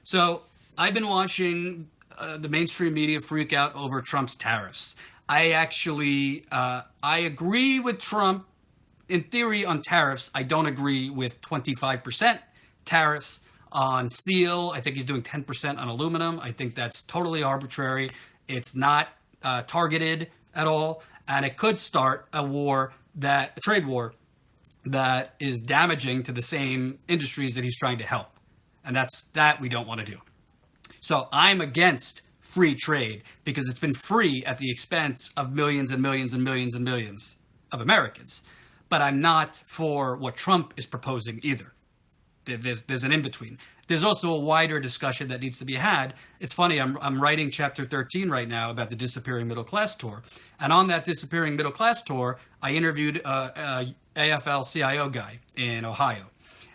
So I've been watching the mainstream media freak out over Trump's tariffs. I agree with Trump in theory on tariffs. I don't agree with 25% tariffs on steel. I think he's doing 10% on aluminum. I think that's totally arbitrary. It's not targeted at all, and it could start a trade war that is damaging to the same industries that he's trying to help. And that we don't want to do. So I'm against free trade because it's been free at the expense of millions and millions and millions and millions of Americans. But I'm not for what Trump is proposing either. There's an in-between. There's also a wider discussion that needs to be had. It's funny, I'm writing chapter 13 right now about the Disappearing Middle Class Tour. And on that Disappearing Middle Class Tour, I interviewed a AFL-CIO guy in Ohio.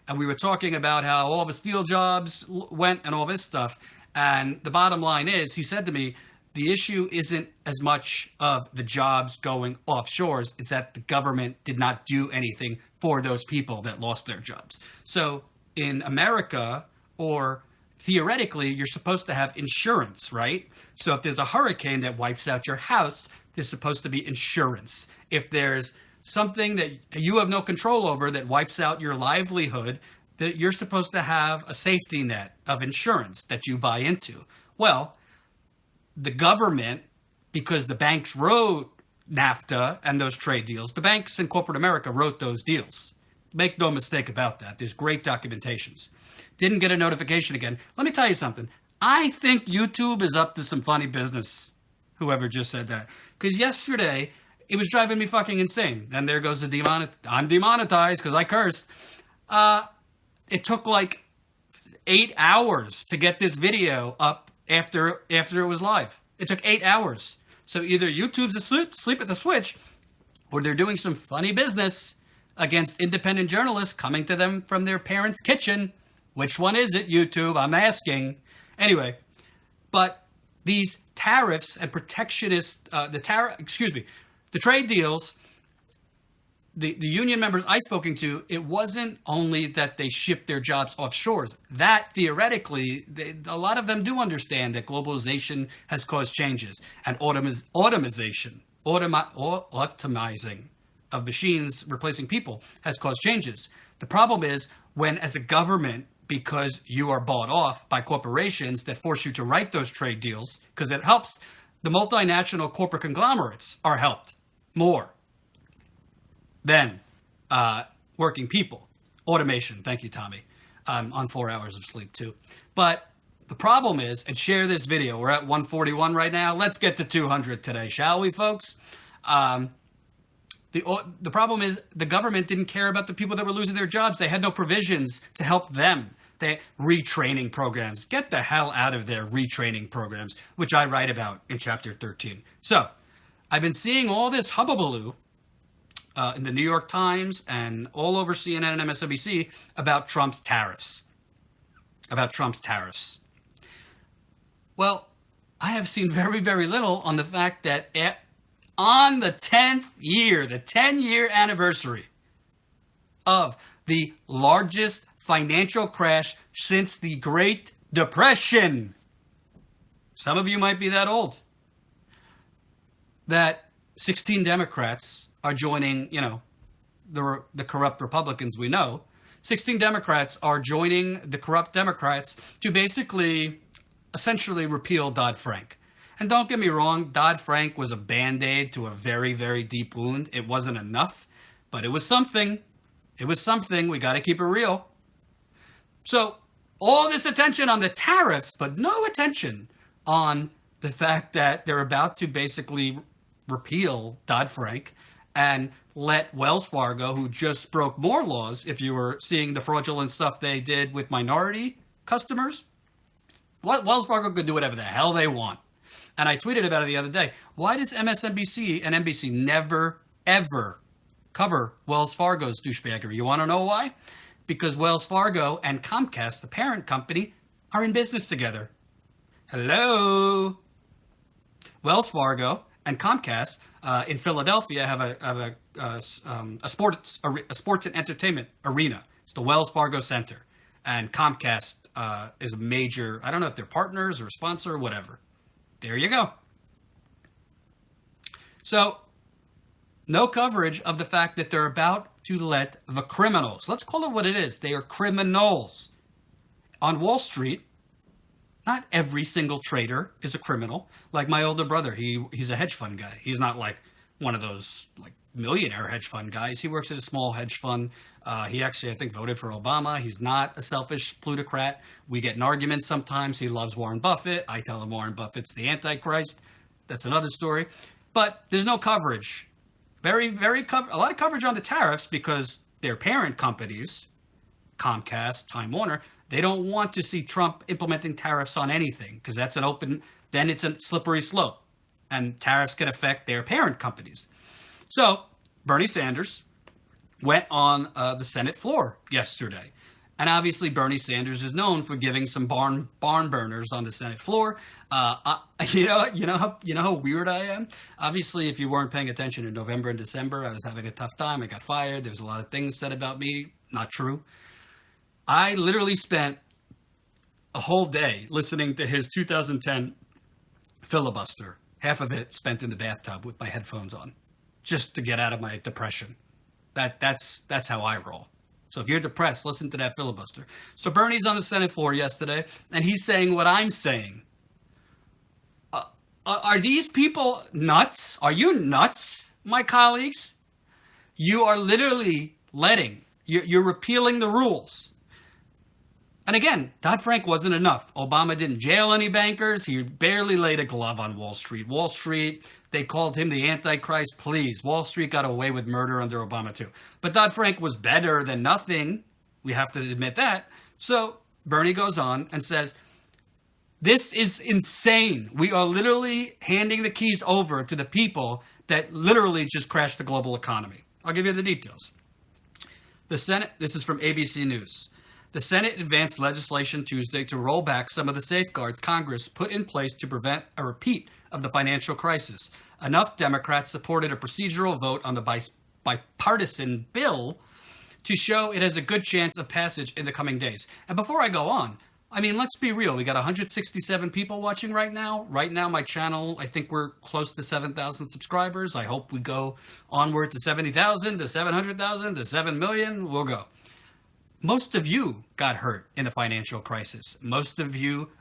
And we were talking about how all the steel jobs went and all this stuff. And the bottom line is, he said to me, the issue isn't as much of the jobs going offshores. It's that the government did not do anything for those people that lost their jobs. So in America, or theoretically, you're supposed to have insurance, right? So if there's a hurricane that wipes out your house, there's supposed to be insurance. If there's something that you have no control over that wipes out your livelihood, that you're supposed to have a safety net of insurance that you buy into. Well, the government, because the banks wrote NAFTA and those trade deals, the banks in corporate America wrote those deals. Make no mistake about that. There's great documentations. Didn't get a notification again. Let me tell you something. I think YouTube is up to some funny business, whoever just said that. Because yesterday, it was driving me fucking insane. Then there goes the I'm demonetized because I cursed. It took like 8 hours to get this video up after it was live. It took 8 hours. So either YouTube's asleep at the switch, or they're doing some funny business against independent journalists coming to them from their parents' kitchen. Which one is it, YouTube? I'm asking. Anyway, but these tariffs and protectionist, the trade deals, the union members I spoken to, it wasn't only that they shipped their jobs offshores. That theoretically, a lot of them do understand that globalization has caused changes, and automizing of machines replacing people has caused changes. The problem is when, as a government, because you are bought off by corporations that force you to write those trade deals, because it helps, the multinational corporate conglomerates are helped more than working people. Automation. Thank you, Tommy. On 4 hours of sleep, too. But the problem is, and share this video. We're at 141 right now. Let's get to 200 today, shall we, folks? The problem is the government didn't care about the people that were losing their jobs. They had no provisions to help them. They retraining programs. Get the hell out of there, retraining programs, which I write about in chapter 13. So I've been seeing all this hubbubaloo in the New York Times and all over CNN and MSNBC about Trump's tariffs. Well, I have seen very, very little on the fact that on the 10-year anniversary of the largest financial crash since the Great Depression. Some of you might be that old. That 16 Democrats are joining, the corrupt Republicans we know. 16 Democrats are joining the corrupt Democrats to basically, essentially repeal Dodd-Frank. And don't get me wrong, Dodd-Frank was a Band-Aid to a very, very deep wound. It wasn't enough, but it was something. It was something. We got to keep it real. So all this attention on the tariffs, but no attention on the fact that they're about to basically repeal Dodd-Frank and let Wells Fargo, who just broke more laws, if you were seeing the fraudulent stuff they did with minority customers, Wells Fargo could do whatever the hell they want. And I tweeted about it the other day. Why does MSNBC and NBC never, ever cover Wells Fargo's douchebaggery? You want to know why? Because Wells Fargo and Comcast, the parent company, are in business together. Hello? Wells Fargo and Comcast in Philadelphia have a sports and entertainment arena. It's the Wells Fargo Center. And Comcast is a major, I don't know if they're partners or a sponsor or whatever. There you go. So, no coverage of the fact that they're about to let the criminals, let's call it what it is, they are criminals. On Wall Street, not every single trader is a criminal. Like my older brother, he's a hedge fund guy. He's not like one of those like millionaire hedge fund guys. He works at a small hedge fund. He actually, I think, voted for Obama. He's not a selfish plutocrat. We get in arguments sometimes. He loves Warren Buffett. I tell him Warren Buffett's the Antichrist. That's another story. But there's no coverage. A lot of coverage on the tariffs because their parent companies, Comcast, Time Warner, they don't want to see Trump implementing tariffs on anything because that's then it's a slippery slope. And tariffs can affect their parent companies. So Bernie Sanders went on the Senate floor yesterday. And obviously Bernie Sanders is known for giving some barn burners on the Senate floor. You know how weird I am? Obviously, if you weren't paying attention in November and December, I was having a tough time. I got fired. There was a lot of things said about me. Not true. I literally spent a whole day listening to his 2010 filibuster. Half of it spent in the bathtub with my headphones on, just to get out of my depression. That's how I roll. So if you're depressed, listen to that filibuster. So Bernie's on the Senate floor yesterday, and he's saying what I'm saying. Are these people nuts? Are you nuts, my colleagues? You are literally you're repealing the rules. And again, Dodd-Frank wasn't enough. Obama didn't jail any bankers. He barely laid a glove on Wall Street. Wall Street, they called him the Antichrist. Please, Wall Street got away with murder under Obama too. But Dodd-Frank was better than nothing. We have to admit that. So Bernie goes on and says, this is insane. We are literally handing the keys over to the people that literally just crashed the global economy. I'll give you the details. The Senate, this is from ABC News. The Senate advanced legislation Tuesday to roll back some of the safeguards Congress put in place to prevent a repeat of the financial crisis. Enough Democrats supported a procedural vote on the bipartisan bill to show it has a good chance of passage in the coming days. And before I go on, I mean, let's be real. We got 167 people watching right now. Right now, my channel, I think we're close to 7,000 subscribers. I hope we go onward to 70,000, to 700,000, to 7 million. We'll go. Most of you got hurt in the financial crisis. A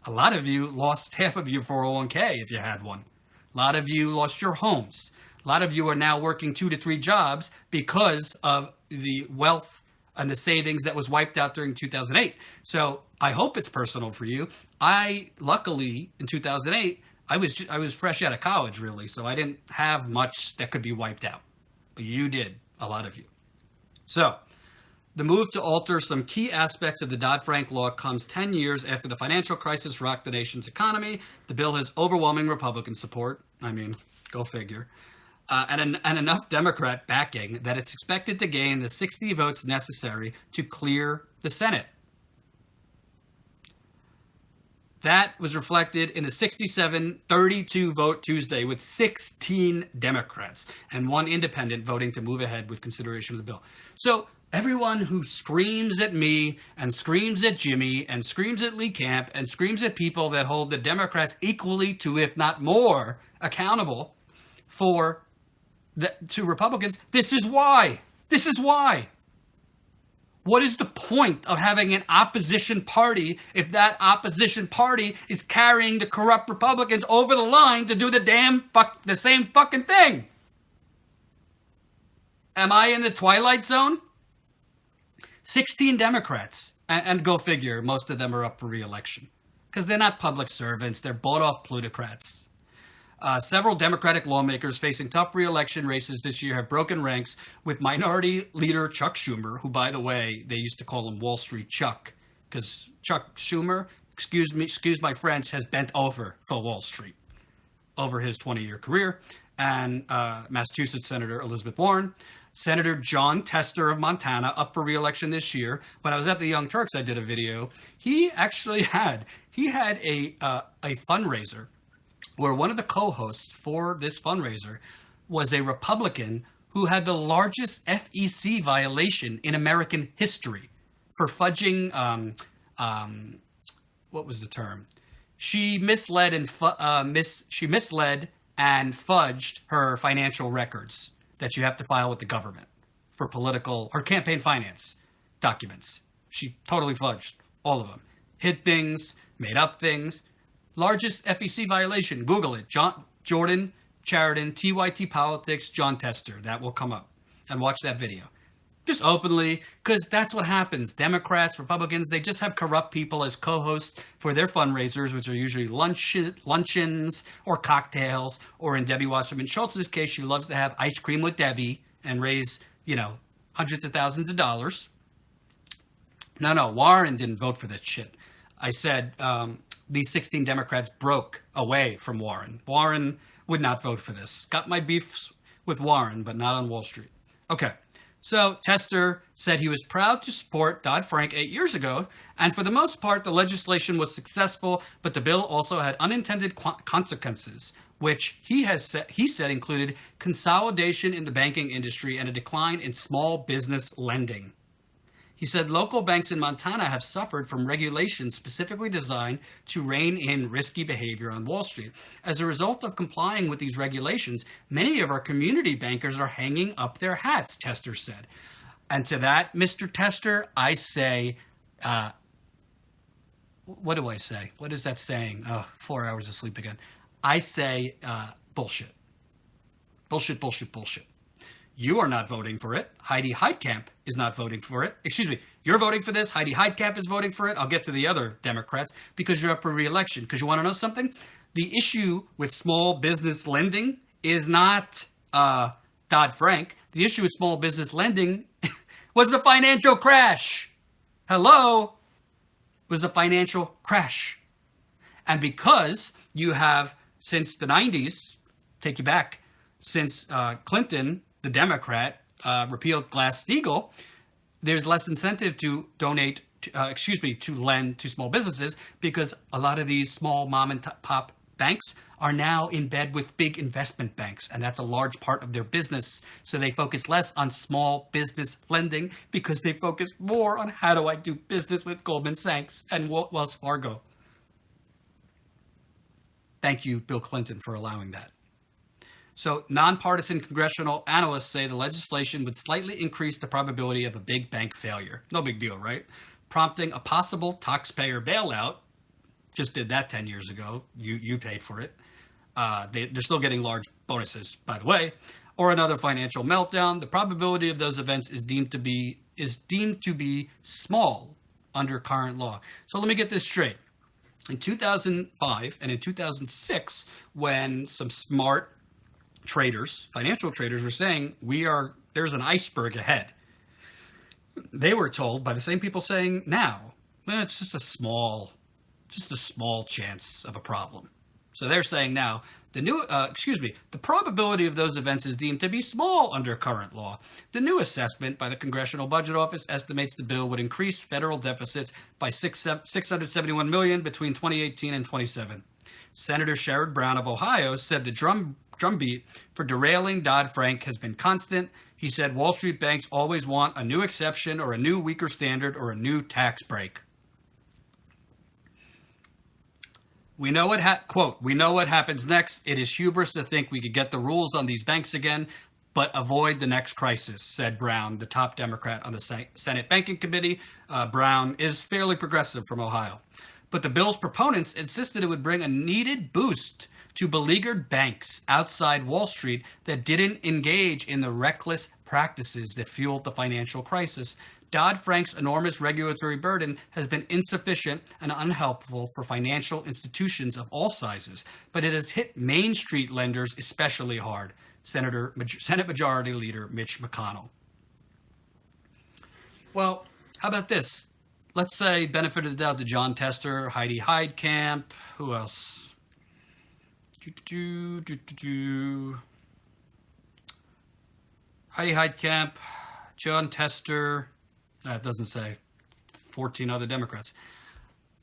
lot of you lost half of your 401k if you had one. A lot of you lost your homes. A lot of you are now working 2 to 3 jobs because of the wealth and the savings that was wiped out during 2008. So I hope it's personal for you. Luckily, in 2008, I was fresh out of college, really, so I didn't have much that could be wiped out. But you did, a lot of you. So the move to alter some key aspects of the Dodd-Frank law comes 10 years after the financial crisis rocked the nation's economy. The bill has overwhelming Republican support. I mean, go figure. And enough Democrat backing that it's expected to gain the 60 votes necessary to clear the Senate. That was reflected in the 67-32 vote Tuesday with 16 Democrats and 1 independent voting to move ahead with consideration of the bill. So everyone who screams at me and screams at Jimmy and screams at Lee Camp and screams at people that hold the Democrats equally to, if not more, accountable to Republicans, this is why. This is why. What is the point of having an opposition party if that opposition party is carrying the corrupt Republicans over the line to do the same fucking thing? Am I in the twilight zone? 16 Democrats, and go figure, most of them are up for re-election because they're not public servants. They're bought-off plutocrats. Several Democratic lawmakers facing tough re-election races this year have broken ranks with Minority Leader Chuck Schumer, who, by the way, they used to call him Wall Street Chuck, because Chuck Schumer, excuse my French, has bent over for Wall Street over his 20-year career, and Massachusetts Senator Elizabeth Warren. Senator John Tester of Montana, up for re-election this year. When I was at the Young Turks, I did a video. He actually had a fundraiser where one of the co-hosts for this fundraiser was a Republican who had the largest FEC violation in American history for fudging what was the term? She misled and fudged her financial records that you have to file with the government for political or campaign finance documents. She totally fudged all of them. Hid things, made up things. Largest FEC violation. Google it. Jordan, Chariton, TYT Politics, John Tester. That will come up. And watch that video. Just openly, because that's what happens. Democrats, Republicans, they just have corrupt people as co-hosts for their fundraisers, which are usually luncheons or cocktails, or in Debbie Wasserman Schultz's case, she loves to have ice cream with Debbie and raise, hundreds of thousands of dollars. No, Warren didn't vote for this shit. I said these 16 Democrats broke away from Warren. Warren would not vote for this. Got my beefs with Warren, but not on Wall Street. Okay. So Tester said he was proud to support Dodd-Frank 8 years ago, and for the most part, the legislation was successful, but the bill also had unintended consequences, which he said included consolidation in the banking industry and a decline in small business lending. He said local banks in Montana have suffered from regulations specifically designed to rein in risky behavior on Wall Street. As a result of complying with these regulations, many of our community bankers are hanging up their hats, Tester said. And to that, Mr. Tester, I say, what do I say? What is that saying? 4 hours of sleep again. I say bullshit. Bullshit. You are not voting for it. Heidi Heitkamp is not voting for it. Excuse me. You're voting for this. Heidi Heitkamp is voting for it. I'll get to the other Democrats because you're up for re-election. Because you want to know something? The issue with small business lending is not Dodd-Frank. The issue with small business lending was the financial crash. Hello? It was a financial crash. And because you have, since the 90s, take you back, since Clinton, the Democrat, repealed Glass-Steagall, there's less incentive to to lend to small businesses because a lot of these small mom and pop banks are now in bed with big investment banks, and that's a large part of their business. So they focus less on small business lending because they focus more on how do I do business with Goldman Sachs and Wells Fargo. Thank you, Bill Clinton, for allowing that. So nonpartisan congressional analysts say the legislation would slightly increase the probability of a big bank failure. No big deal, right? Prompting a possible taxpayer bailout. Just did that 10 years ago. You paid for it. They're still getting large bonuses, by the way. Or another financial meltdown. The probability of those events is deemed to be small under current law. So let me get this straight. In 2005 and in 2006, when some smart traders, financial traders, were saying there's an iceberg ahead, they were told by the same people saying now, it's just a small chance of a problem. So they're saying now the probability of those events is deemed to be small under current law. The new assessment by the Congressional Budget Office estimates the bill would increase federal deficits by $671 million between 2018 and 2027. Senator Sherrod Brown of Ohio said the drumbeat for derailing Dodd-Frank has been constant. He said Wall Street banks always want a new exception or a new weaker standard or a new tax break. We know what happens next. It is hubris to think we could get the rules on these banks again, but avoid the next crisis, said Brown, the top Democrat on the Senate Banking Committee. Brown is fairly progressive from Ohio. But the bill's proponents insisted it would bring a needed boost to beleaguered banks outside Wall Street that didn't engage in the reckless practices that fueled the financial crisis. Dodd-Frank's enormous regulatory burden has been insufficient and unhelpful for financial institutions of all sizes, but it has hit Main Street lenders especially hard, Senate Majority Leader Mitch McConnell. Well, how about this? Let's say benefit of the doubt to John Tester, Heidi Heitkamp, who else? Heidi Heitkamp, John Tester. It doesn't say 14 other Democrats.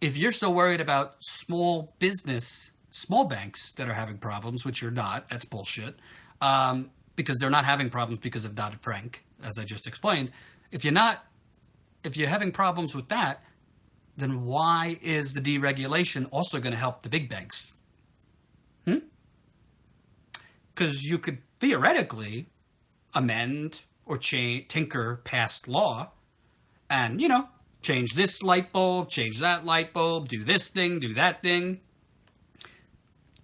If you're so worried about small banks that are having problems, which you're not, that's bullshit, because they're not having problems because of Dodd-Frank, as I just explained. If you're having problems with that, then why is the deregulation also going to help the big banks? Because you could theoretically amend or tinker past law and, change this light bulb, change that light bulb, do this thing, do that thing,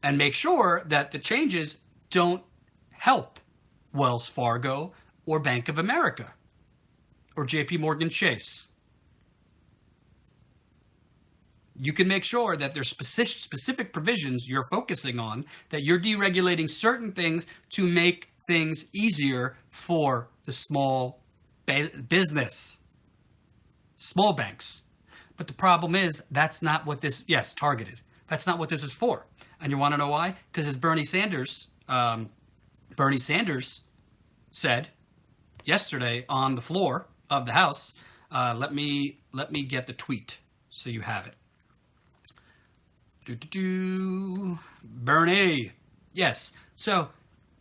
and make sure that the changes don't help Wells Fargo or Bank of America or JP Morgan Chase. You can make sure that there's specific provisions you're focusing on, that you're deregulating certain things to make things easier for the small business, small banks. But the problem is that's not what this, targeted. That's not what this is for. And you want to know why? Because as Bernie Sanders said yesterday on the floor of the House, let me get the tweet so you have it. Bernie. Yes. So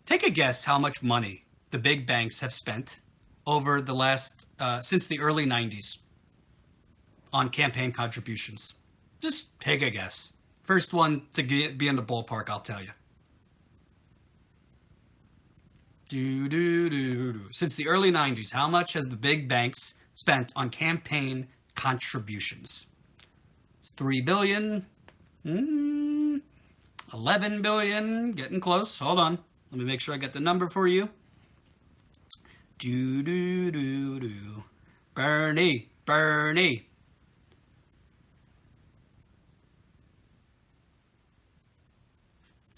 take a guess how much money the big banks have spent over the last, since the early 90s on campaign contributions. Just take a guess. First one to be in the ballpark, I'll tell you. Since the early 90s, how much has the big banks spent on campaign contributions? It's $3 billion. 11 billion, getting close. Hold on. Let me make sure I get the number for you. Bernie.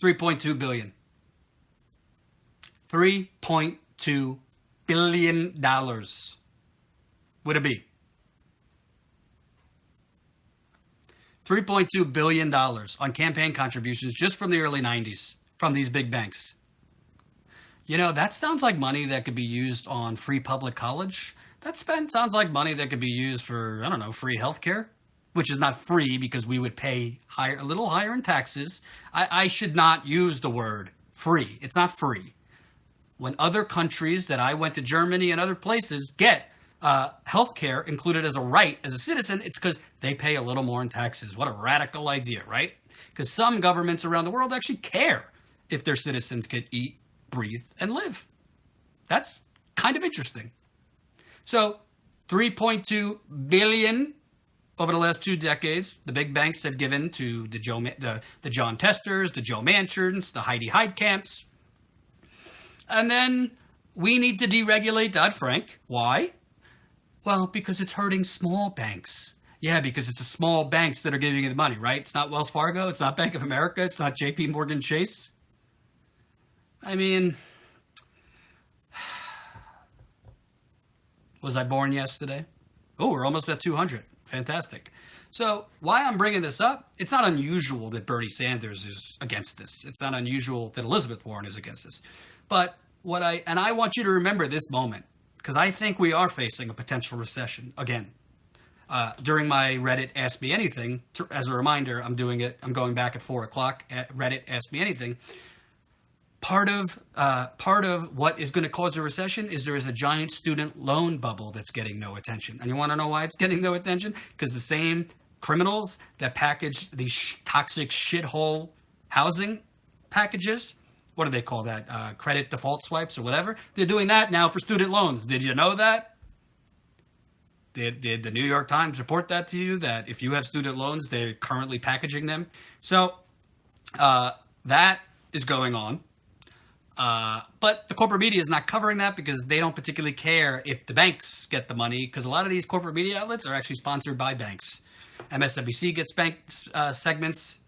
3.2 billion. $3.2 billion would it be? $3.2 billion on campaign contributions just from the early 90s from these big banks. That sounds like money that could be used on free public college. Sounds like money that could be used for, free healthcare, which is not free because we would pay a little higher in taxes. I should not use the word free. It's not free. When other countries that I went to, Germany and other places, get healthcare included as a right as a citizen, it's because they pay a little more in taxes. What a radical idea, right? Because some governments around the world actually care if their citizens can eat, breathe, and live. That's kind of interesting. So 3.2 billion over the last 2 decades, the big banks have given to the John Testers, the Joe Manchins, the Heidi Heitkamps. And then we need to deregulate Dodd-Frank. Why? Well, because it's hurting small banks. Yeah, because it's the small banks that are giving you the money, right? It's not Wells Fargo. It's not Bank of America. It's not JP Morgan Chase. I mean, was I born yesterday? Oh, we're almost at 200. Fantastic. So why I'm bringing this up, it's not unusual that Bernie Sanders is against this. It's not unusual that Elizabeth Warren is against this. But I want you to remember this moment, because I think we are facing a potential recession again. During my Reddit Ask Me Anything, as a reminder, I'm going back at 4 o'clock at Reddit Ask Me Anything. Part of what is going to cause a recession is there is a giant student loan bubble that's getting no attention. And you want to know why it's getting no attention? Because the same criminals that package these toxic shithole housing packages, what do they call that? Credit default swipes or whatever. They're doing that now for student loans. Did you know that? Did the New York Times report that to you? That if you have student loans, they're currently packaging them. So that is going on. But the corporate media is not covering that because they don't particularly care if the banks get the money, because a lot of these corporate media outlets are actually sponsored by banks. MSNBC gets bank segments.